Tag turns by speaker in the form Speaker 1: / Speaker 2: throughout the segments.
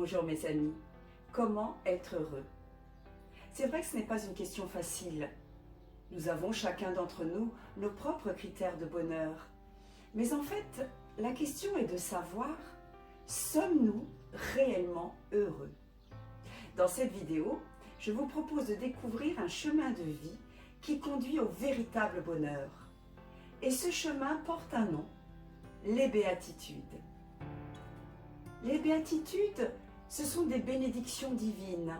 Speaker 1: Bonjour mes amis, comment être heureux? C'est vrai que ce n'est pas une question facile. Nous avons chacun d'entre nous nos propres critères de bonheur. Mais en fait, la question est de savoir, sommes-nous réellement heureux? Dans cette vidéo, je vous propose de découvrir un chemin de vie qui conduit au véritable bonheur. Et ce chemin porte un nom, les béatitudes. Les béatitudes, ce sont des bénédictions divines.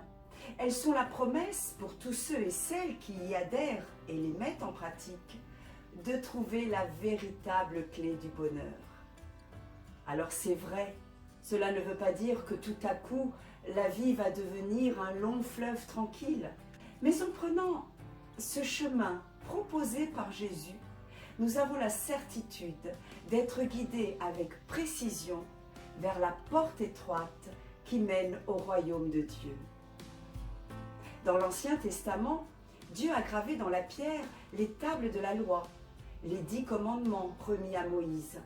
Speaker 1: Elles sont la promesse pour tous ceux et celles qui y adhèrent et les mettent en pratique de trouver la véritable clé du bonheur. Alors c'est vrai, cela ne veut pas dire que tout à coup la vie va devenir un long fleuve tranquille. Mais en prenant ce chemin proposé par Jésus, nous avons la certitude d'être guidés avec précision vers la porte étroite qui mène au royaume de Dieu. Dans l'Ancien Testament, Dieu a gravé dans la pierre les tables de la loi, les 10 commandements remis à Moïse.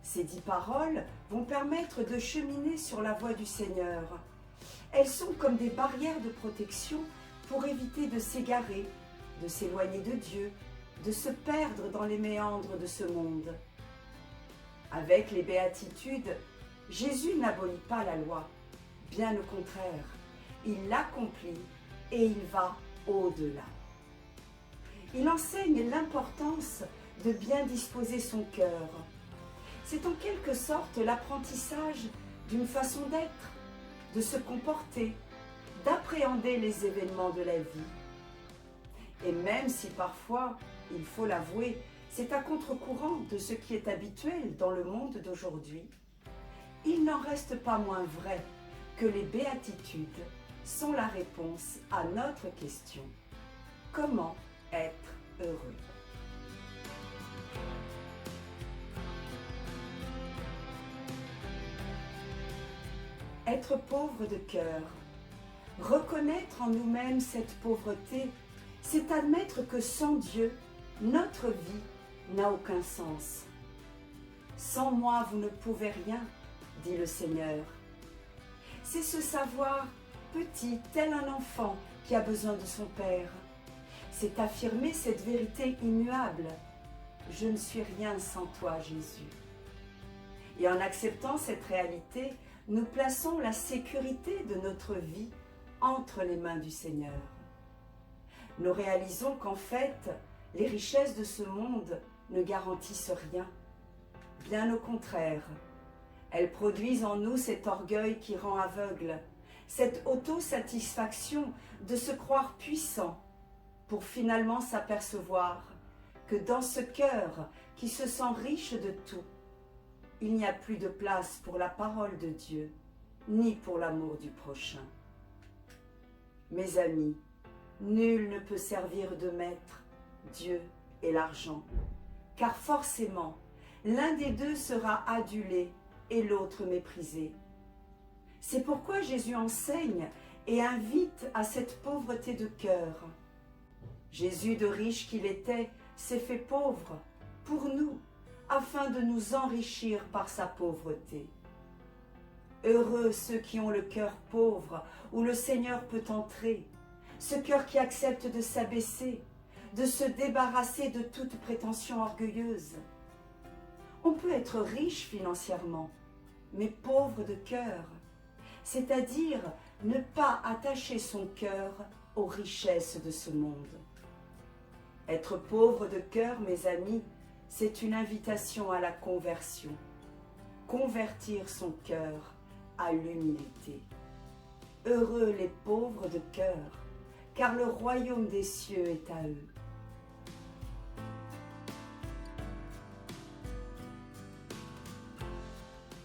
Speaker 1: Ces 10 paroles vont permettre de cheminer sur la voie du Seigneur. Elles sont comme des barrières de protection pour éviter de s'égarer, de s'éloigner de Dieu, de se perdre dans les méandres de ce monde. Avec les béatitudes, Jésus n'abolit pas la loi, bien au contraire, il l'accomplit et il va au-delà. Il enseigne l'importance de bien disposer son cœur. C'est en quelque sorte l'apprentissage d'une façon d'être, de se comporter, d'appréhender les événements de la vie. Et même si parfois, il faut l'avouer, c'est à contre-courant de ce qui est habituel dans le monde d'aujourd'hui, il n'en reste pas moins vrai que les béatitudes sont la réponse à notre question. Comment être heureux? Être pauvre de cœur, reconnaître en nous-mêmes cette pauvreté, c'est admettre que sans Dieu, notre vie n'a aucun sens. Sans moi, vous ne pouvez rien, dit le Seigneur. C'est se savoir petit, tel un enfant qui a besoin de son Père. C'est affirmer cette vérité immuable. Je ne suis rien sans toi, Jésus. Et en acceptant cette réalité, nous plaçons la sécurité de notre vie entre les mains du Seigneur. Nous réalisons qu'en fait, les richesses de ce monde ne garantissent rien. Bien au contraire, elles produisent en nous cet orgueil qui rend aveugle, cette autosatisfaction de se croire puissant pour finalement s'apercevoir que dans ce cœur qui se sent riche de tout, il n'y a plus de place pour la parole de Dieu, ni pour l'amour du prochain. Mes amis, nul ne peut servir de maître, Dieu et l'argent, car forcément, l'un des deux sera adulé et l'autre méprisé. C'est pourquoi Jésus enseigne et invite à cette pauvreté de cœur. Jésus, de riche qu'il était, s'est fait pauvre pour nous, afin de nous enrichir par sa pauvreté. Heureux ceux qui ont le cœur pauvre, où le Seigneur peut entrer, ce cœur qui accepte de s'abaisser, de se débarrasser de toute prétention orgueilleuse. On peut être riche financièrement, mais pauvre de cœur, c'est-à-dire ne pas attacher son cœur aux richesses de ce monde. Être pauvre de cœur, mes amis, c'est une invitation à la conversion. Convertir son cœur à l'humilité. Heureux les pauvres de cœur, car le royaume des cieux est à eux.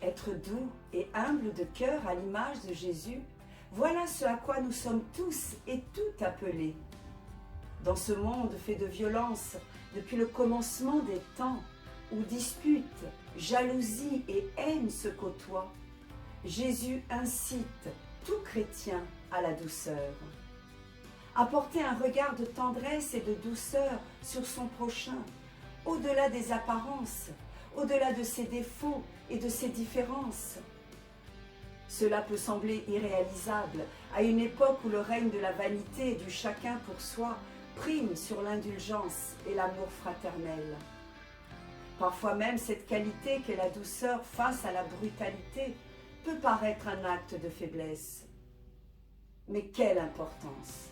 Speaker 1: Être doux et humble de cœur à l'image de Jésus, voilà ce à quoi nous sommes tous et toutes appelés. Dans ce monde fait de violence depuis le commencement des temps, où disputes, jalousie et haine se côtoient, Jésus incite tout chrétien à la douceur. Apporter un regard de tendresse et de douceur sur son prochain, au-delà des apparences, au-delà de ses défauts et de ses différences. Cela peut sembler irréalisable à une époque où le règne de la vanité et du chacun pour soi prime sur l'indulgence et l'amour fraternel. Parfois même cette qualité qu'est la douceur face à la brutalité peut paraître un acte de faiblesse. Mais quelle importance!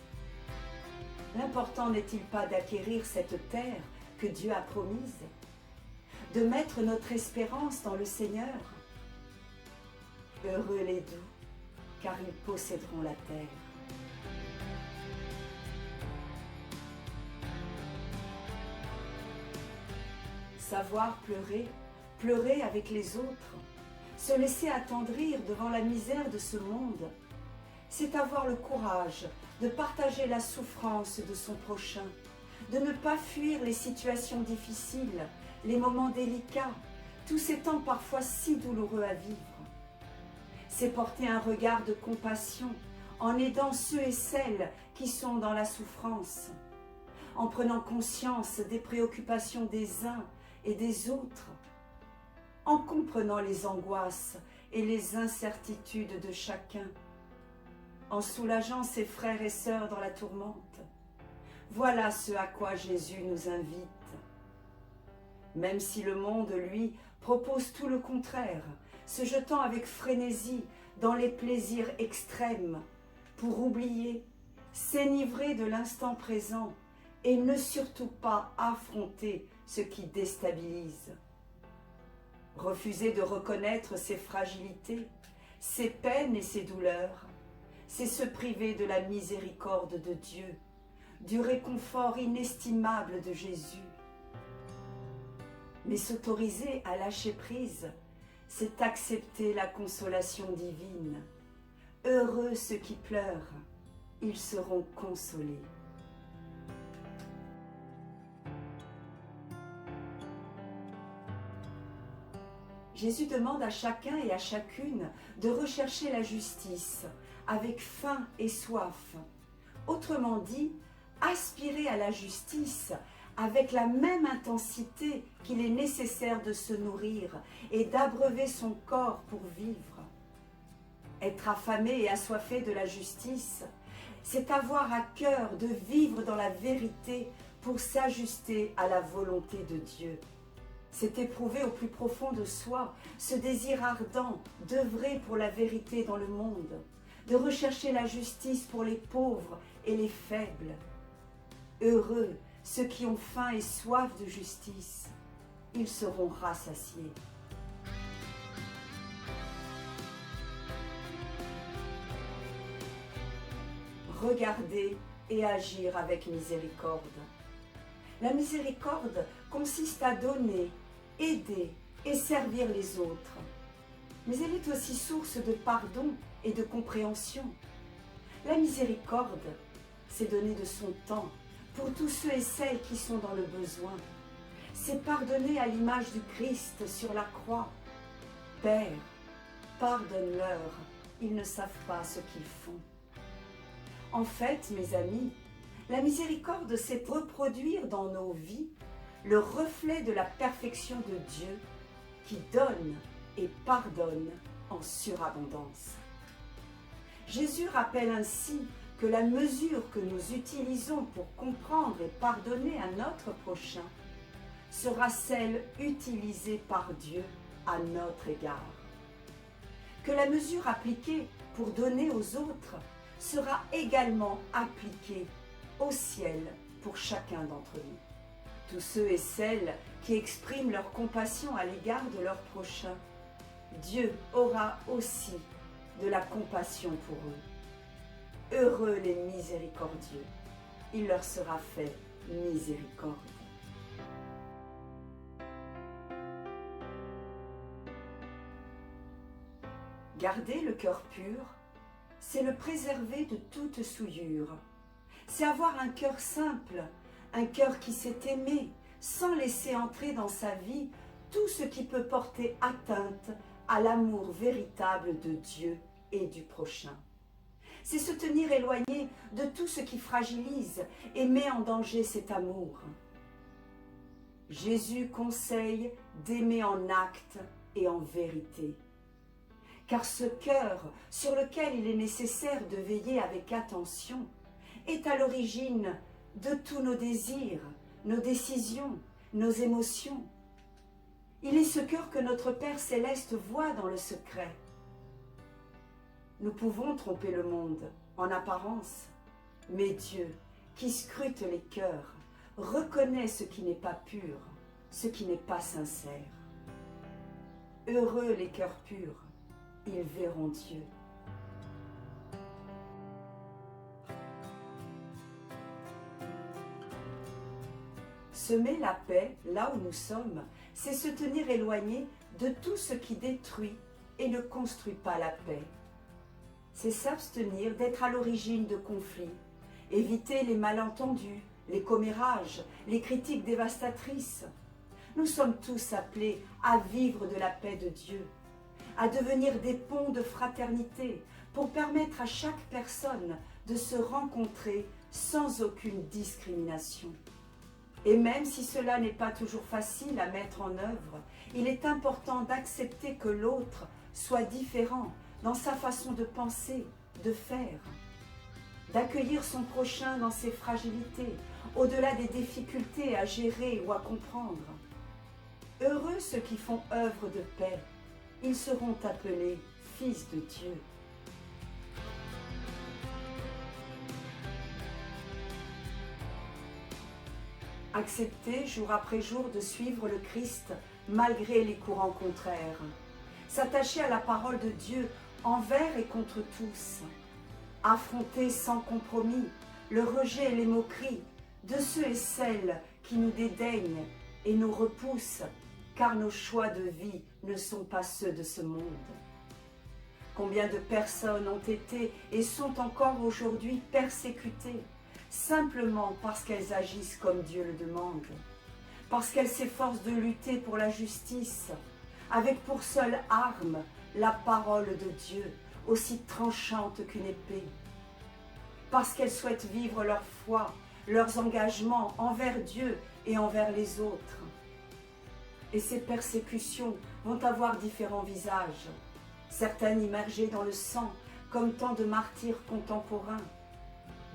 Speaker 1: L'important n'est-il pas d'acquérir cette terre que Dieu a promise, de mettre notre espérance dans le Seigneur? Heureux les doux, car ils posséderont la terre. Savoir pleurer, pleurer avec les autres, se laisser attendrir devant la misère de ce monde, c'est avoir le courage de partager la souffrance de son prochain, de ne pas fuir les situations difficiles, les moments délicats, tous ces temps parfois si douloureux à vivre. C'est porter un regard de compassion en aidant ceux et celles qui sont dans la souffrance, en prenant conscience des préoccupations des uns et des autres, en comprenant les angoisses et les incertitudes de chacun, en soulageant ses frères et sœurs dans la tourmente. Voilà ce à quoi Jésus nous invite. Même si le monde, lui, propose tout le contraire, se jetant avec frénésie dans les plaisirs extrêmes, pour oublier, s'enivrer de l'instant présent et ne surtout pas affronter ce qui déstabilise. Refuser de reconnaître ses fragilités, ses peines et ses douleurs, c'est se priver de la miséricorde de Dieu, du réconfort inestimable de Jésus. Mais s'autoriser à lâcher prise, c'est accepter la consolation divine. Heureux ceux qui pleurent, ils seront consolés. Jésus demande à chacun et à chacune de rechercher la justice avec faim et soif. Autrement dit, aspirer à la justice avec la même intensité qu'il est nécessaire de se nourrir et d'abreuver son corps pour vivre. Être affamé et assoiffé de la justice, c'est avoir à cœur de vivre dans la vérité pour s'ajuster à la volonté de Dieu. C'est éprouver au plus profond de soi ce désir ardent d'œuvrer pour la vérité dans le monde, de rechercher la justice pour les pauvres et les faibles. Heureux ceux qui ont faim et soif de justice, ils seront rassasiés. Regarder et agir avec miséricorde. La miséricorde consiste à donner, aider et servir les autres. Mais elle est aussi source de pardon et de compréhension. La miséricorde, c'est donner de son temps pour tous ceux et celles qui sont dans le besoin. C'est pardonner à l'image du Christ sur la croix. Père, pardonne-leur, ils ne savent pas ce qu'ils font. En fait, mes amis, la miséricorde, c'est reproduire dans nos vies le reflet de la perfection de Dieu qui donne et pardonne en surabondance. Jésus rappelle ainsi que la mesure que nous utilisons pour comprendre et pardonner à notre prochain sera celle utilisée par Dieu à notre égard. Que la mesure appliquée pour donner aux autres sera également appliquée au ciel pour chacun d'entre nous. Tous ceux et celles qui expriment leur compassion à l'égard de leur prochain, Dieu aura aussi de la compassion pour eux. Heureux les miséricordieux, il leur sera fait miséricorde. Garder le cœur pur, c'est le préserver de toute souillure. C'est avoir un cœur simple, un cœur qui sait aimer, sans laisser entrer dans sa vie tout ce qui peut porter atteinte à l'amour véritable de Dieu et du prochain. C'est se tenir éloigné de tout ce qui fragilise et met en danger cet amour. Jésus conseille d'aimer en acte et en vérité. car ce cœur sur lequel il est nécessaire de veiller avec attention est à l'origine de tous nos désirs, nos décisions, nos émotions. Il est ce cœur que notre Père céleste voit dans le secret. Nous pouvons tromper le monde en apparence, mais Dieu, qui scrute les cœurs, reconnaît ce qui n'est pas pur, ce qui n'est pas sincère. Heureux les cœurs purs, ils verront Dieu. Semer la paix là où nous sommes, c'est se tenir éloigné de tout ce qui détruit et ne construit pas la paix. C'est s'abstenir d'être à l'origine de conflits, éviter les malentendus, les commérages, les critiques dévastatrices. Nous sommes tous appelés à vivre de la paix de Dieu, à devenir des ponts de fraternité pour permettre à chaque personne de se rencontrer sans aucune discrimination. Et même si cela n'est pas toujours facile à mettre en œuvre, il est important d'accepter que l'autre soit différent dans sa façon de penser, de faire, d'accueillir son prochain dans ses fragilités, au-delà des difficultés à gérer ou à comprendre. Heureux ceux qui font œuvre de paix, ils seront appelés fils de Dieu. Accepter jour après jour de suivre le Christ malgré les courants contraires. S'attacher à la parole de Dieu envers et contre tous. Affronter sans compromis le rejet et les moqueries de ceux et celles qui nous dédaignent et nous repoussent, car nos choix de vie ne sont pas ceux de ce monde. Combien de personnes ont été et sont encore aujourd'hui persécutées, simplement parce qu'elles agissent comme Dieu le demande, parce qu'elles s'efforcent de lutter pour la justice, avec pour seule arme la parole de Dieu, aussi tranchante qu'une épée, parce qu'elles souhaitent vivre leur foi, leurs engagements envers Dieu et envers les autres. Et ces persécutions vont avoir différents visages, certaines immergées dans le sang, comme tant de martyrs contemporains,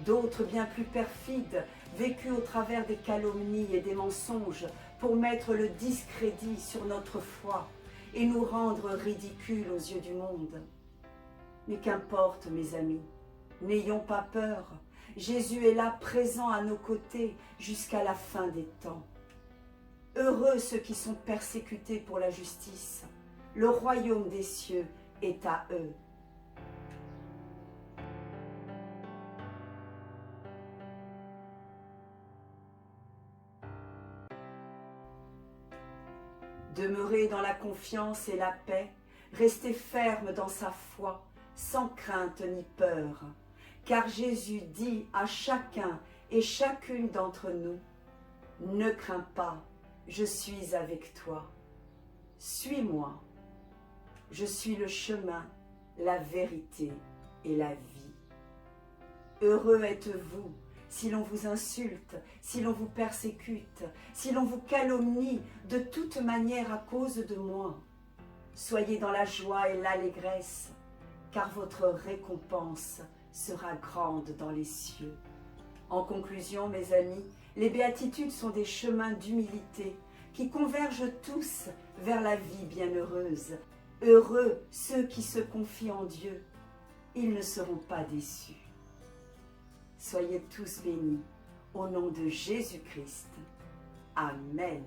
Speaker 1: d'autres bien plus perfides, vécues au travers des calomnies et des mensonges pour mettre le discrédit sur notre foi et nous rendre ridicules aux yeux du monde. Mais qu'importe, mes amis, n'ayons pas peur, Jésus est là présent à nos côtés jusqu'à la fin des temps. Heureux ceux qui sont persécutés pour la justice, le royaume des cieux est à eux. Demeurez dans la confiance et la paix, restez ferme dans sa foi, sans crainte ni peur, car Jésus dit à chacun et chacune d'entre nous, « Ne crains pas, je suis avec toi. Suis-moi. Je suis le chemin, la vérité et la vie. » Heureux êtes-vous si l'on vous insulte, si l'on vous persécute, si l'on vous calomnie de toute manière à cause de moi. Soyez dans la joie et l'allégresse, car votre récompense sera grande dans les cieux. En conclusion, mes amis, les béatitudes sont des chemins d'humilité qui convergent tous vers la vie bienheureuse. Heureux ceux qui se confient en Dieu, ils ne seront pas déçus. Soyez tous bénis au nom de Jésus-Christ. Amen.